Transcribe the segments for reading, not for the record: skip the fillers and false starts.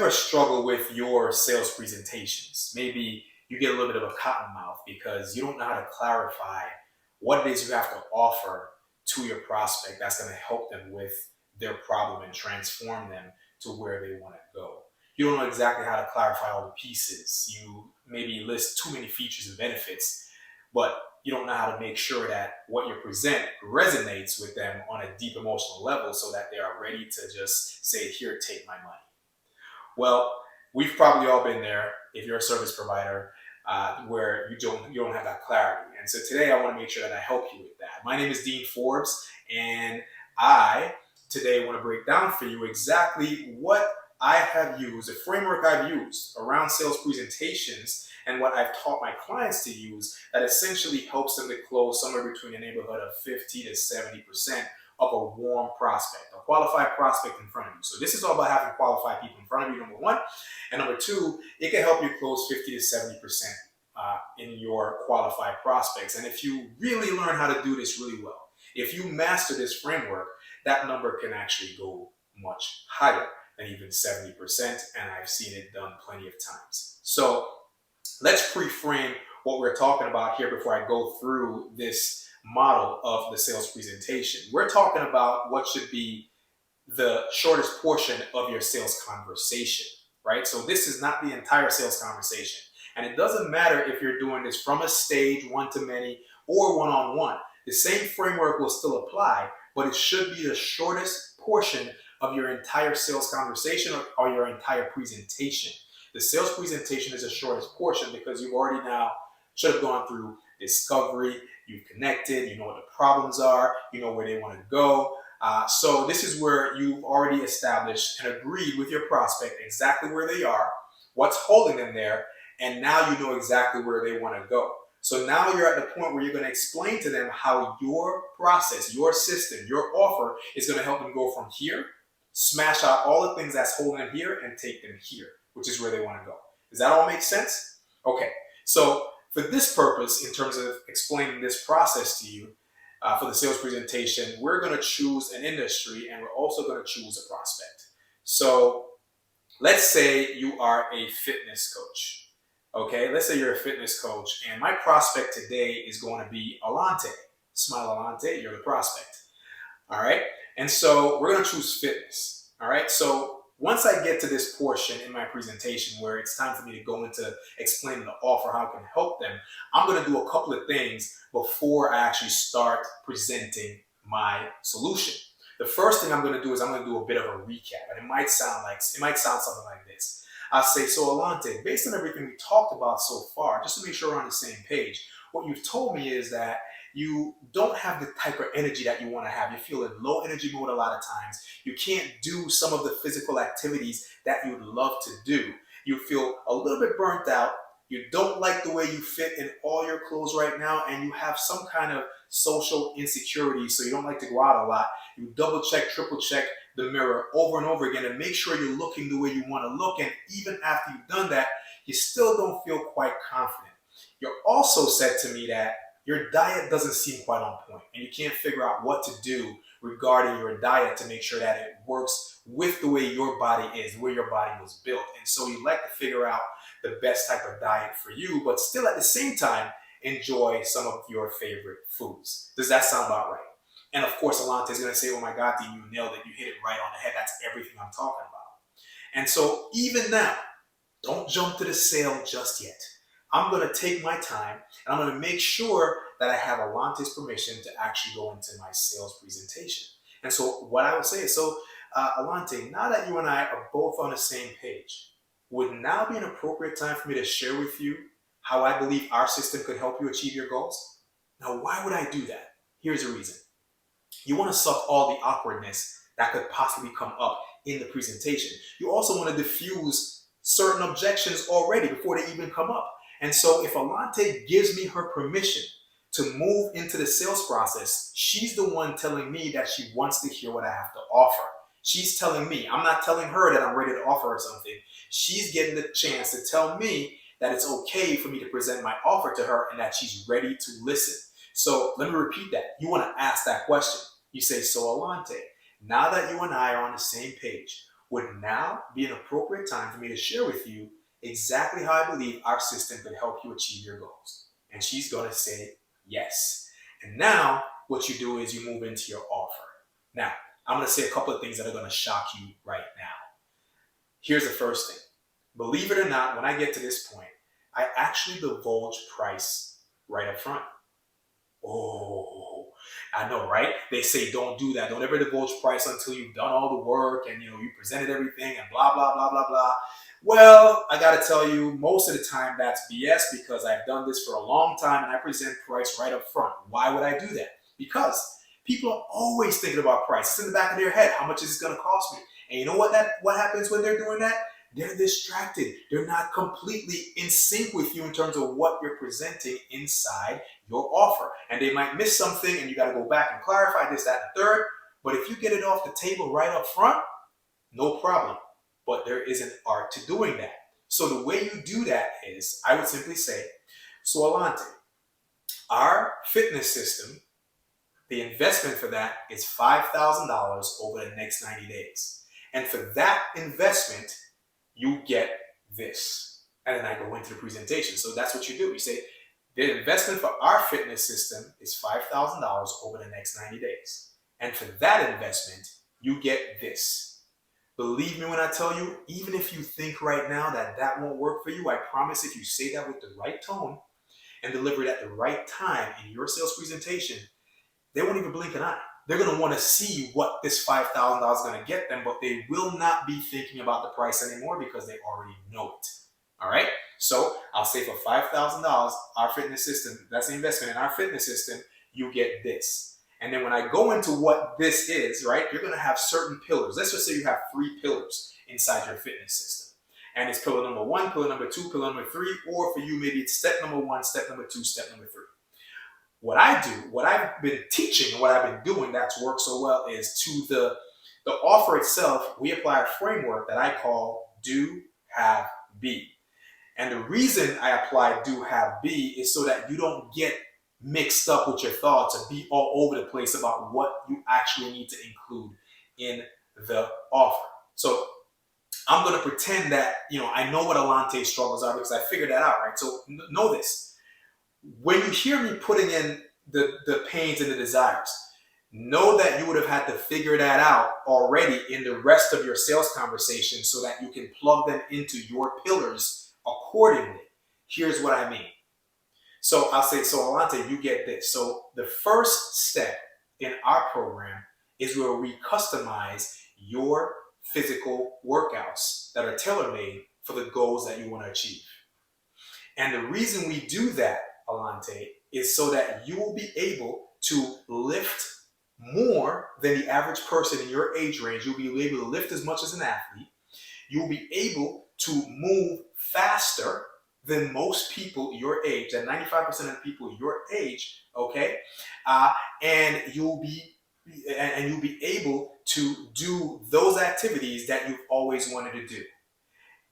ever struggle with your sales presentations? Maybe you get a little bit of a cotton mouth because you don't know how to clarify what it is you have to offer to your prospect that's going to help them with their problem and transform them to where they want to go. You don't know exactly how to clarify all the pieces. You maybe list too many features and benefits, but you don't know how to make sure that what you present resonates with them on a deep emotional level so that they are ready to just say, here, take my money. Well, we've probably all been there if you're a service provider where you don't have that clarity. And so today I want to make sure that I help you with that. My name is Dean Forbes, and I today want to break down for you exactly what I have used, a framework I've used around sales presentations and what I've taught my clients to use that essentially helps them to close somewhere between a neighborhood of 50 to 70% of a warm prospect, a qualified prospect in front of you. So this is all about having qualified people in front of you, number one. And number two, it can help you close 50 to 70% in your qualified prospects. And if you really learn how to do this really well, if you master this framework, that number can actually go much higher than even 70%. And I've seen it done plenty of times. So let's pre-frame what we're talking about here before I go through this model of the sales presentation. We're talking about what should be the shortest portion of your sales conversation, right? So this is not the entire sales conversation. And it doesn't matter if you're doing this from a stage, one-to-many, or one-on-one. The same framework will still apply, but it should be the shortest portion of your entire sales conversation or your entire presentation. The sales presentation is the shortest portion because you've already now should have gone through discovery, you've connected, you know what the problems are, you know where they want to go. So this is where you've already established and agreed with your prospect exactly where they are, what's holding them there, and now you know exactly where they want to go. So now you're at the point where you're going to explain to them how your process, your system, your offer is going to help them go from here, smash out all the things that's holding them here, and take them here, which is where they want to go. Does that all make sense? Okay, so for this purpose, in terms of explaining this process to you for the sales presentation, we're going to choose an industry and we're also going to choose a prospect. So let's say you are a fitness coach. Okay, let's say you're a fitness coach and my prospect today is going to be Alante. Smile Alante, you're the prospect. All right, and so we're going to choose fitness. All right, so once I get to this portion in my presentation where it's time for me to go into explaining the offer, how it can help them, I'm going to do a couple of things before I actually start presenting my solution. The first thing I'm going to do is I'm going to do a bit of a recap, and it might sound something like this. I'll say, so Alante, based on everything we talked about so far, just to make sure we're on the same page, what you've told me is that you don't have the type of energy that you want to have. You feel in low energy mode a lot of times. You can't do some of the physical activities that you'd love to do. You feel a little bit burnt out. You don't like the way you fit in all your clothes right now, and you have some kind of social insecurity, so you don't like to go out a lot. You double check, triple check the mirror over and over again and make sure you're looking the way you want to look. And even after you've done that, you still don't feel quite confident. You also said to me that your diet doesn't seem quite on point and you can't figure out what to do regarding your diet to make sure that it works with the way your body is, the way your body was built. And so you like to figure out the best type of diet for you, but still at the same time, enjoy some of your favorite foods. Does that sound about right? And of course, Alante is going to say, oh my God, Dean, you nailed it. You hit it right on the head. That's everything I'm talking about. And so even now, don't jump to the sale just yet. I'm going to take my time and I'm going to make sure that I have Alante's permission to actually go into my sales presentation. And so what I would say is, Alante, now that you and I are both on the same page, would now be an appropriate time for me to share with you how I believe our system could help you achieve your goals? Now, why would I do that? Here's the reason. You want to suck all the awkwardness that could possibly come up in the presentation. You also want to diffuse certain objections already before they even come up. And so if Alante gives me her permission to move into the sales process, she's the one telling me that she wants to hear what I have to offer. She's telling me, I'm not telling her that I'm ready to offer her something. She's getting the chance to tell me that it's okay for me to present my offer to her and that she's ready to listen. So let me repeat that. You want to ask that question. You say, so Alante, now that you and I are on the same page, would now be an appropriate time for me to share with you exactly how I believe our system could help you achieve your goals. And she's going to say yes. And now what you do is you move into your offer. Now, I'm going to say a couple of things that are going to shock you right now. Here's the first thing. Believe it or not, when I get to this point, I actually divulge price right up front. Oh, I know, right? They say don't do that. Don't ever divulge price until you've done all the work and you presented everything and blah, blah, blah, blah, blah. Well, I got to tell you, most of the time that's BS because I've done this for a long time and I present price right up front. Why would I do that? Because people are always thinking about price. It's in the back of their head. How much is it going to cost me? And you know what happens when they're doing that? They're distracted. They're not completely in sync with you in terms of what you're presenting inside your offer. And they might miss something and you got to go back and clarify this, that, and the third. But if you get it off the table right up front, no problem. But there is an art to doing that. So the way you do that is, I would simply say, so Alante, our fitness system, the investment for that is $5,000 over the next 90 days. And for that investment, you get this. And then I go into the presentation. So that's what you do. You say, the investment for our fitness system is $5,000 over the next 90 days. And for that investment, you get this. Believe me when I tell you, even if you think right now that won't work for you, I promise if you say that with the right tone and deliver it at the right time in your sales presentation, they won't even blink an eye. They're going to want to see what this $5,000 is going to get them, but they will not be thinking about the price anymore because they already know it. All right? So I'll say for $5,000, our fitness system, that's the investment in our fitness system, you get this. And then when I go into what this is, right, you're going to have certain pillars. Let's just say you have 3 pillars inside your fitness system. And it's pillar number 1, pillar number 2, pillar number 3, or for you, maybe it's step number 1, step number 2, step number 3. What I do, what I've been teaching and what I've been doing that's worked so well is to the offer itself, we apply a framework that I call do, have, be. And the reason I apply do, have, be is so that you don't get mixed up with your thoughts and be all over the place about what you actually need to include in the offer. So I'm going to pretend that, I know what Alante's struggles are because I figured that out, right? So know this. When you hear me putting in the pains and the desires, know that you would have had to figure that out already in the rest of your sales conversation so that you can plug them into your pillars accordingly. Here's what I mean. So I'll say, so Alante, you get this. So the first step in our program is where we customize your physical workouts that are tailor-made for the goals that you want to achieve. And the reason we do that, Alante, is so that you will be able to lift more than the average person in your age range. You'll be able to lift as much as an athlete. You'll be able to move faster than most people your age, than 95% of the people your age, okay? And you'll be able to do those activities that you've always wanted to do.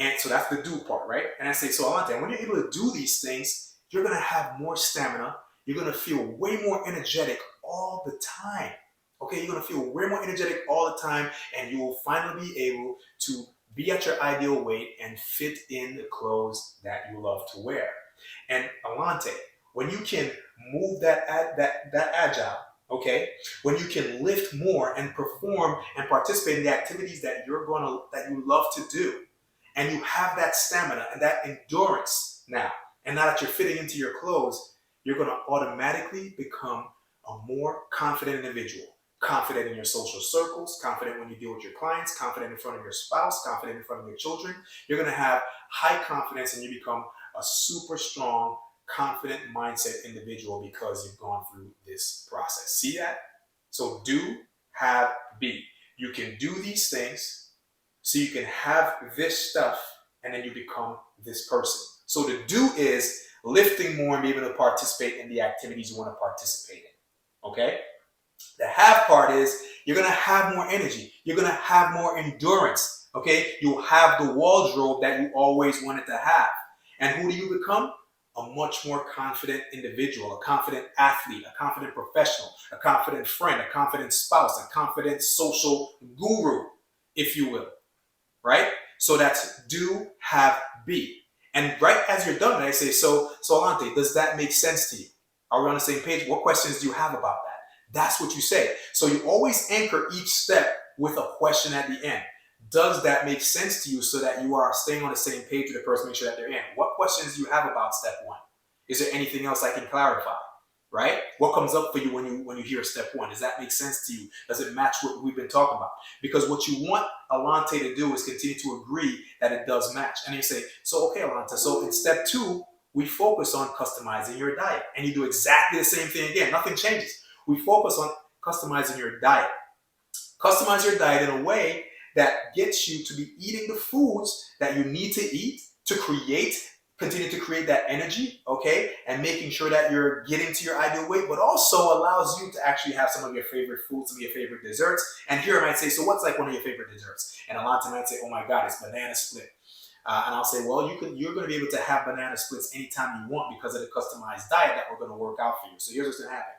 And so that's the do part, right? And I say, so Alante, when you're able to do these things, you're going to have more stamina. You're going to feel way more energetic all the time. Okay, you're going to feel way more energetic all the time, and you will finally be able to be at your ideal weight and fit in the clothes that you love to wear. And Alante, when you can move that agile, okay, when you can lift more and perform and participate in the activities that you love to do, and you have that stamina and that endurance now, and now that you're fitting into your clothes, you're going to automatically become a more confident individual. Confident in your social circles, confident when you deal with your clients, confident in front of your spouse, confident in front of your children. You're going to have high confidence and you become a super strong, confident mindset individual because you've gone through this process. See that? So do, have, be. You can do these things so you can have this stuff and then you become this person. So the do is lifting more and be able to participate in the activities you want to participate in. Okay? The have part is you're going to have more energy. You're going to have more endurance. Okay? You'll have the wardrobe that you always wanted to have. And who do you become? A much more confident individual, a confident athlete, a confident professional, a confident friend, a confident spouse, a confident social guru, if you will. right? So that's do, have, be. And right as you're done, I say, so Alante, does that make sense to you? Are we on the same page? What questions do you have about that? That's what you say. So you always anchor each step with a question at the end. Does that make sense to you, so that you are staying on the same page with the person, make sure that they're in? What questions do you have about step one? Is there anything else I can clarify? Right? What comes up for you when you hear step one? Does that make sense to you? Does it match what we've been talking about? Because what you want Alante to do is continue to agree that it does match. And you say, so okay, Alante, so in step two, we focus on customizing your diet. And you do exactly the same thing again. Nothing changes. We focus on customizing your diet. Customize your diet in a way that gets you to be eating the foods that you need to eat to continue to create that energy, okay? And making sure that you're getting to your ideal weight, but also allows you to actually have some of your favorite foods, some of your favorite desserts. And here I might say, so what's like one of your favorite desserts? And Alante might say, oh my God, it's banana split. And I'll say, well, you're going to be able to have banana splits anytime you want because of the customized diet that we're going to work out for you. So here's what's going to happen.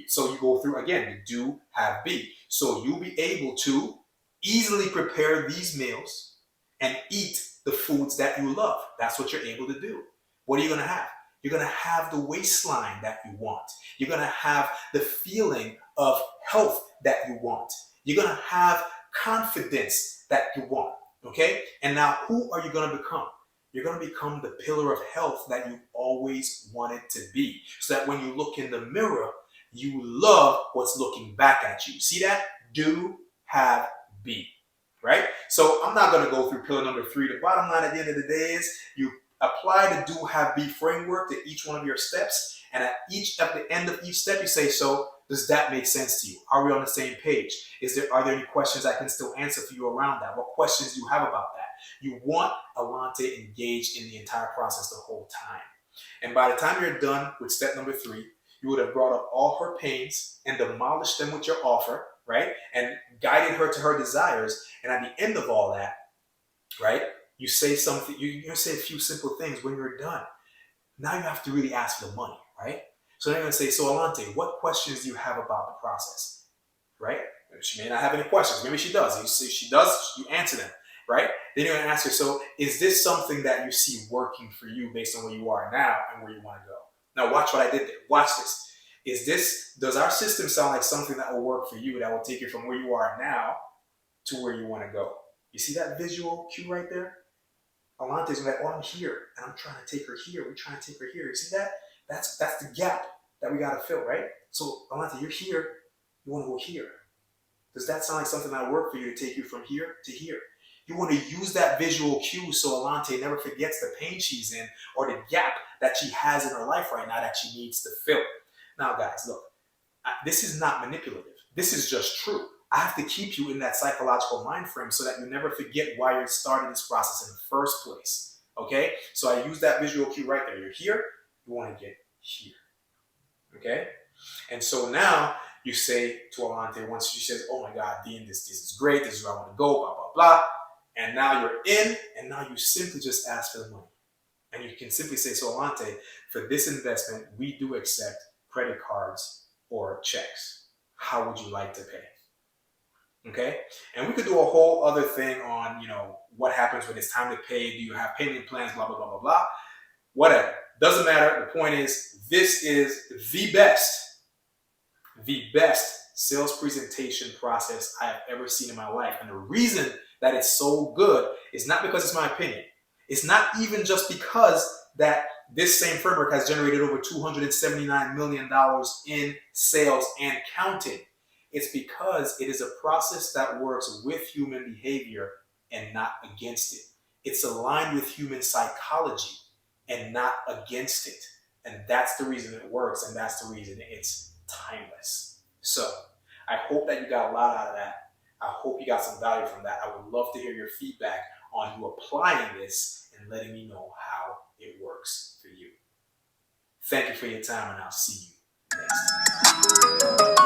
So you go through, again, the do, have, be. So you'll be able to easily prepare these meals and eat the foods that you love. That's what you're able to do. What are you going to have? You're going to have the waistline that you want. You're going to have the feeling of health that you want. You're going to have confidence that you want. Okay? And now who are you going to become? You're going to become the pillar of health that you always wanted to be. So that when you look in the mirror, you love what's looking back at you. See that? Do, have, be. Right? So I'm not going to go through pillar number 3. The bottom line at the end of the day is you apply the do, have, be framework to each one of your steps. And at the end of each step, you say, so does that make sense to you? Are we on the same page? Are there any questions I can still answer for you around that? What questions do you have about that? You want Alante engaged in the entire process the whole time. And by the time you're done with step number 3, you would have brought up all her pains and demolished them with your offer, right? And guided her to her desires. And at the end of all that, right, you say something, you say a few simple things when you're done. Now you have to really ask for the money, right? So then you're going to say, so Alante, what questions do you have about the process, right? She may not have any questions. Maybe she does. You see, she does, you answer them, right? Then you're going to ask her, so is this something that you see working for you based on where you are now and where you want to go? Now watch what I did there. Watch this. Does our system sound like something that will work for you, that will take you from where you are now to where you want to go? You see that visual cue right there? Alante's like, oh, I'm here, and I'm trying to take her here. We're trying to take her here. You see that? That's the gap that we got to fill, right? So, Alante, you're here. You want to go here. Does that sound like something that will work for you to take you from here to here? You want to use that visual cue so Alante never forgets the pain she's in or the gap that she has in her life right now that she needs to fill. Now, guys, look, this is not manipulative. This is just true. I have to keep you in that psychological mind frame so that you never forget why you started this process in the first place. Okay? So I use that visual cue right there. You're here. You want to get here. Okay? And so now you say to Alante, once she says, oh my God, Dean, this is great. This is where I want to go, blah, blah, blah. And now you're in, and now you simply just ask for the money. And you can simply say, so Alante, for this investment, we do accept credit cards or checks. How would you like to pay? Okay? And we could do a whole other thing on, what happens when it's time to pay. Do you have payment plans? Blah, blah, blah, blah, blah. Whatever. Doesn't matter. The point is, this is the best sales presentation process I have ever seen in my life. And the reason that it's so good is not because it's my opinion. It's not even just because that this same framework has generated over $279 million in sales and counting. It's because it is a process that works with human behavior and not against it. It's aligned with human psychology and not against it. And that's the reason it works, and that's the reason it's timeless. So I hope that you got a lot out of that. I hope you got some value from that. I would love to hear your feedback on you applying this and letting me know how it works for you. Thank you for your time, and I'll see you next time.